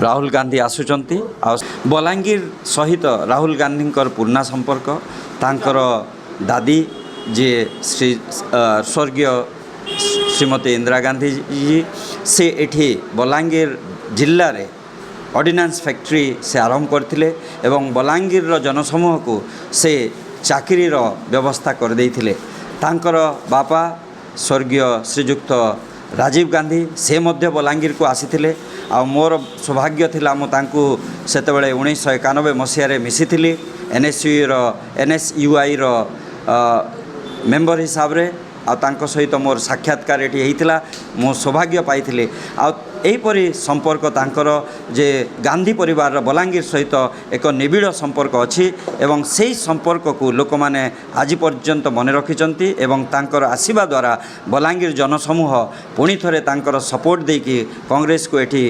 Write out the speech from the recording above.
राहुल गांधी आसुचंती बलांगीर सहित राहुल गांधी पुराना संपर्क तांकर दादी जे श्री स्वर्गीय श्रीमती इंदिरा गांधी जी से एठी बलांगीर जिल्ला रे ऑर्डिनेंस फैक्ट्री से आरंभ करथिले एवं बलांगीर रो जनसमूह को से चाकरी रो व्यवस्था कर देइथिले। तांकर बापा स्वर्गीय श्रीजुक्त राजीव गांधी से मध्य बलांगीर को आसीथिले आ मोर सौभाग्य थिला मु तांकु सेतेबेले 1991 मसीह मिसिथिली एनएसयूआई रो मेंबर हिसाब रे आ तांको सहित मोर साक्षात्कार एठी हेइथिला मो सौभाग्य पाइथिले आ एहीपरि संपर्क तांकर जे गांधी परिवार बलांगीर सहित एक निबिड़ संपर्क अछि एवं सेही संपर्क को लोक माने आज पर्यंत मने रखिचंती एवं तांकर आशीर्वाद द्वारा बलांगीर जनसमूह पुणी थरे तांकर सपोर्ट देकी कांग्रेस को एठी